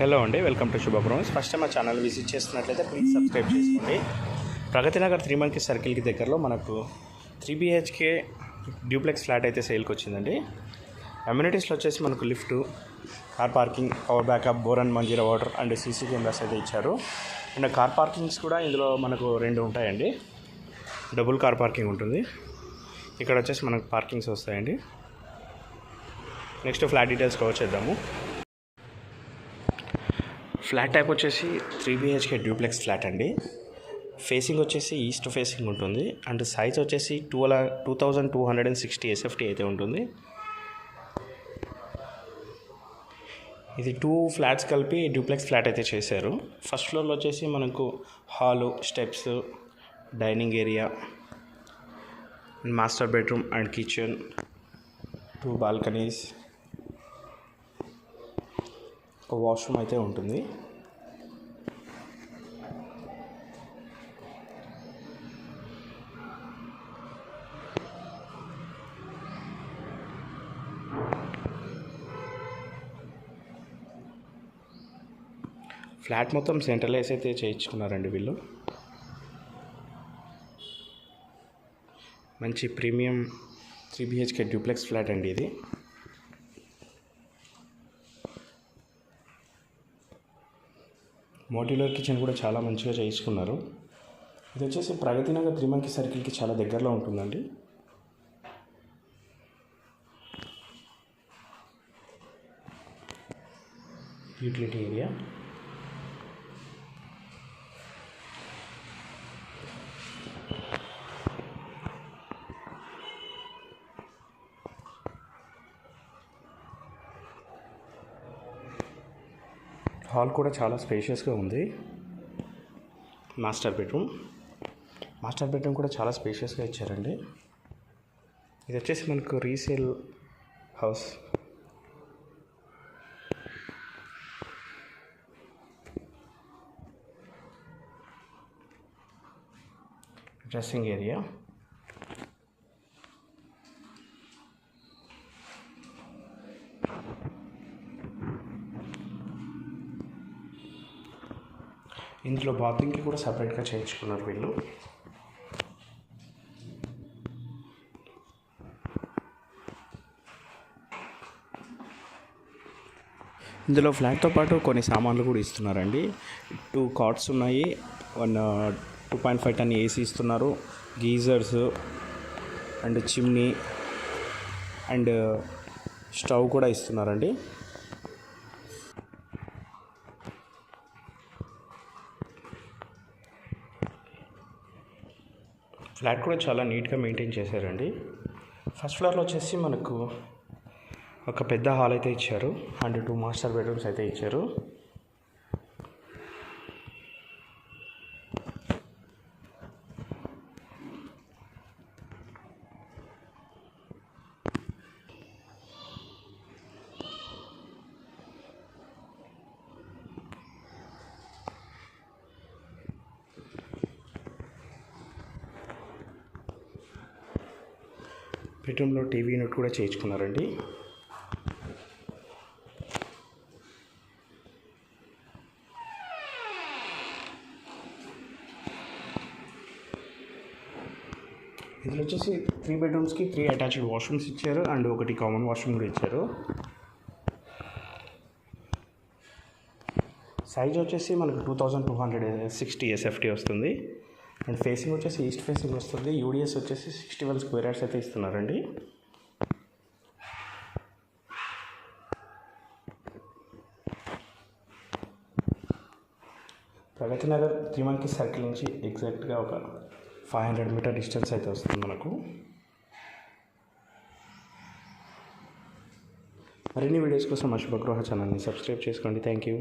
Hello అండి, welcome to శుభప్రమోస్. First time మా channel visit చేస్తున్నట్లయితే ప్లీజ్ సబ్స్క్రైబ్ చేసుకోండి. ప్రగతి నగర్ 3 మంకీ సర్కిల్కి దగ్గరలో మనకు 3 BHK డ్యూప్లెక్స్ ఫ్లాట్ అయితే సేల్కి వచ్చిందండి. అమ్యూనిటీస్లో వచ్చేసి మనకు lift, car parking, power backup, bore and Manjira water and CC cameras అయితే ఇచ్చారు. అండ్ కార్ పార్కింగ్స్ కూడా ఇందులో మనకు 2 ఉంటాయండి. డబుల్ కార్ పార్కింగ్ ఉంటుంది. ఇక్కడ వచ్చేసి మనకు పార్కింగ్స్ వస్తాయండి. నెక్స్ట్ ఫ్లాట్ డీటెయిల్స్ కవర్ చేద్దాము. ఫ్లాట్ టైప్ వచ్చేసి 3 BHK డ్యూప్లెక్స్ ఫ్లాట్ అండి. ఫేసింగ్ వచ్చేసి ఈస్ట్ ఫేసింగ్ ఉంటుంది. అండ్ సైజ్ వచ్చేసి 2260 SFT అయితే ఉంటుంది. ఇది 2 ఫ్లాట్స్ కలిపి డ్యూప్లెక్స్ ఫ్లాట్ అయితే చేశారు. ఫస్ట్ ఫ్లోర్లో వచ్చేసి మనకు hall, steps, dining area, master bedroom and kitchen, 2 balconies, ఒక వాష్రూమ్ అయితే ఉంటుంది. ఫ్లాట్ మొత్తం సెంట్రలైజ్ అయితే చేయించుకున్నారండి వీళ్ళు. మంచి ప్రీమియం 3 BHK డ్యూప్లెక్స్ ఫ్లాట్ అండి ఇది. మోడ్యులర్ కిచెన్ కూడా చాలా మంచిగా చేయించుకున్నారు. ఇది వచ్చేసి ప్రగతి నగర్ 3 మంకీ సర్కిల్కి చాలా దగ్గరలో ఉంటుందండి. యూటిలిటీ ఏరియా, హాల్ కూడా చాలా స్పేషియస్గా ఉంది. మాస్టర్ బెడ్రూమ్ కూడా చాలా స్పేషియస్గా ఇచ్చారండి. ఇది వచ్చేసి మనకు రీసేల్ హౌస్. డ్రెస్సింగ్ ఏరియా, ఇందులో బాత్రూమ్కి కూడా సపరేట్గా చేయించుకున్నారు వీళ్ళు. ఇందులో ఫ్లాట్తో పాటు కొన్ని సామాన్లు కూడా ఇస్తున్నారండి. 2 కాట్స్ ఉన్నాయి, 2.5 టన్ AC ఇస్తున్నారు, geysers and chimney and stove కూడా ఇస్తున్నారండి. ఫ్లాట్ కూడా చాలా నీట్గా మెయింటైన్ చేశారండి. ఫస్ట్ ఫ్లోర్లో వచ్చేసి మనకు ఒక పెద్ద హాల్ అయితే ఇచ్చారు అండ్ 2 మాస్టర్ బెడ్రూమ్స్ అయితే ఇచ్చారు. బెడ్రూమ్లో టీవీ యూనిట్ కూడా చేయించుకున్నారండి. ఇందులో వచ్చేసి 3 బెడ్రూమ్స్కి 3 అటాచ్డ్ వాష్రూమ్స్ ఇచ్చారు అండ్ 1 కామన్ వాష్రూమ్ కూడా ఇచ్చారు. సైజ్ వచ్చేసి మనకు 2260 SFT వస్తుంది. అండ్ ఫేసింగ్ వచ్చేసి ఈస్ట్ ఫేసింగ్ వస్తుంది. UDS వచ్చేసి 61 స్క్వేర్ యార్డ్స్ అయితే ఇస్తున్నారండి. ప్రగతి నగర్ 3 మంకీ సర్కిల్ నుంచి ఎగ్జాక్ట్గా ఒక 500 మీటర్ డిస్టెన్స్ అయితే వస్తుంది మనకు. మరిన్ని వీడియోస్ కోసం మా శుభగృహ ఛానల్ని సబ్స్క్రైబ్ చేసుకోండి. Thank you.